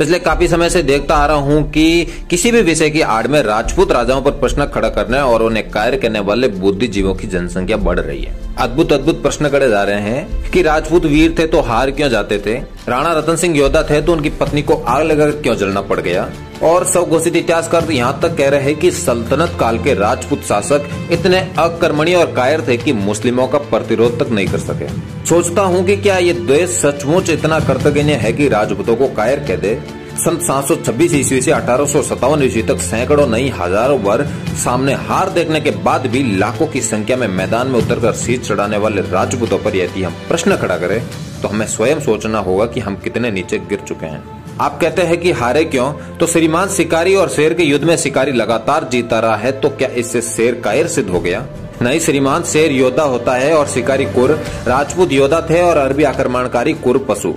पिछले काफी समय से देखता आ रहा हूँ कि किसी भी विषय की आड़ में राजपूत राजाओं पर प्रश्न खड़ा करने और उन्हें कायर करने वाले बुद्धिजीवियों की जनसंख्या बढ़ रही है। अद्भुत अद्भुत प्रश्न करे जा रहे हैं कि राजपूत वीर थे तो हार क्यों जाते थे, राणा रतन सिंह योद्धा थे तो उनकी पत्नी को आग लगाकर क्यों जलना पड़ गया, और सब घोषित इतिहासकार यहाँ तक कह रहे हैं कि सल्तनत काल के राजपूत शासक इतने अकर्मणी और कायर थे कि मुस्लिमों का प्रतिरोध तक नहीं कर सके। सोचता हूँ कि क्या ये देश सचमुच इतना कर्तव्य है कि राजपूतों को कायर कह दे। सन 726 ईस्वी से 1857 ईस्वी तक सैकड़ों नहीं हजारों बार सामने हार देखने के बाद भी लाखों की संख्या में मैदान में उतरकर शीश चढ़ाने वाले राजपूतों पर यदि हम प्रश्न खड़ा करें तो हमें स्वयं सोचना होगा कि हम कितने नीचे गिर चुके हैं। आप कहते हैं कि हारे क्यों, तो श्रीमान शिकारी और शेर के युद्ध में शिकारी लगातार जीता रहा है, तो क्या इससे शेर कायर सिद्ध हो गया? नहीं श्रीमान, शेर योद्धा होता है और शिकारी कुर। राजपूत योद्धा थे और अरबी आक्रमणकारी कुर पशु।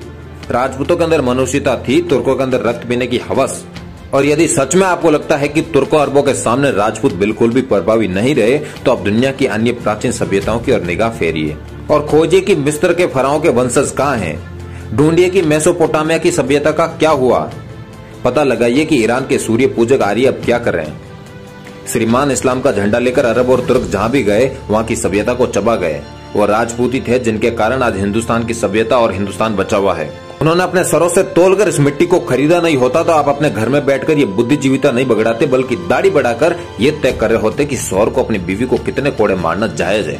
राजपूतों के अंदर मनुष्यता थी, तुर्कों के अंदर रक्त पीने की हवस। और यदि सच में आपको लगता है कि तुर्कों अरबों के सामने राजपूत बिल्कुल भी प्रभावी नहीं रहे, तो आप दुनिया की अन्य प्राचीन सभ्यताओं की ओर निगाह फेरिए और खोजिए कि मिस्र के फराओं के वंशज कहाँ हैं। ढूंढिए कि मेसोपोटामिया की सभ्यता का क्या हुआ। पता लगाइए कि ईरान के सूर्य पूजक आर्य अब क्या कर रहे हैं। श्रीमान, इस्लाम का झंडा लेकर अरब और तुर्क जहां भी गए वहां की सभ्यता को चबा गए। वो राजपूती थे जिनके कारण आज हिंदुस्तान की सभ्यता और हिंदुस्तान बचा हुआ है। उन्होंने अपने सरों से तोलकर इस मिट्टी को खरीदा नहीं होता तो आप अपने घर में बैठकर ये बुद्धिजीविता नहीं बगड़ाते, बल्कि दाढ़ी बढ़ाकर ये तय कर रहे होते कि शौहर को अपनी बीवी को कितने कोड़े मारना जायज है।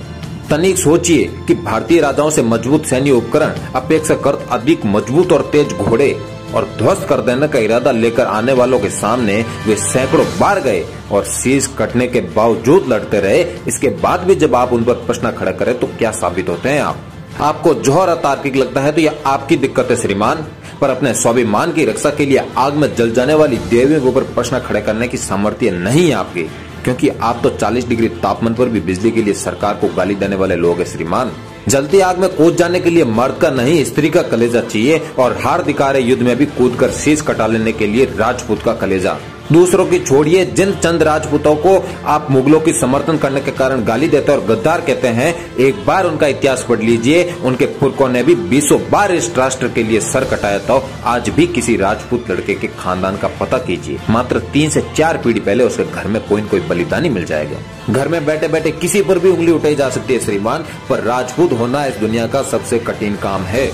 तनिक सोचिए कि भारतीय राजाओं से मजबूत सैन्य उपकरण अपेक्षाकृत अधिक मजबूत और तेज घोड़े और ध्वस्त कर देने का इरादा लेकर आने वालों के सामने वे सैकड़ों बार गए और शीश कटने के बावजूद लड़ते रहे। इसके बाद भी जब आप उन पर प्रश्न खड़ा करें तो क्या साबित होते हैं आप? आपको जौहर अतार्किक लगता है तो यह आपकी दिक्कत है श्रीमान, पर अपने स्वाभिमान की रक्षा के लिए आग में जल जाने वाली देवियों के ऊपर प्रश्न खड़े करने की सामर्थ्य नहीं है आपकी, क्योंकि आप तो 40 डिग्री तापमान पर भी बिजली के लिए सरकार को गाली देने वाले लोग हैं श्रीमान। जलती आग में कूद जाने के लिए मर्द का नहीं स्त्री का कलेजा चाहिए, और हार दिखा रहे युद्ध में भी कूदकर शीश कटा लेने के लिए राजपूत का कलेजा। दूसरों की छोड़िए, जिन चंद राजपूतों को आप मुगलों की समर्थन करने के कारण गाली देते और गद्दार कहते हैं, एक बार उनका इतिहास पढ़ लीजिए। उनके पुरखों ने भी 20 बार इस राष्ट्र के लिए सर कटाया था। आज भी किसी राजपूत लड़के के खानदान का पता कीजिए, मात्र 3 से 4 पीढ़ी पहले उसके घर में कोई न कोई बलिदानी मिल जाएगा। घर में बैठे बैठे किसी पर भी उंगली उठाई जा सकती है श्रीमान, पर राजपूत होना इस दुनिया का सबसे कठिन काम है।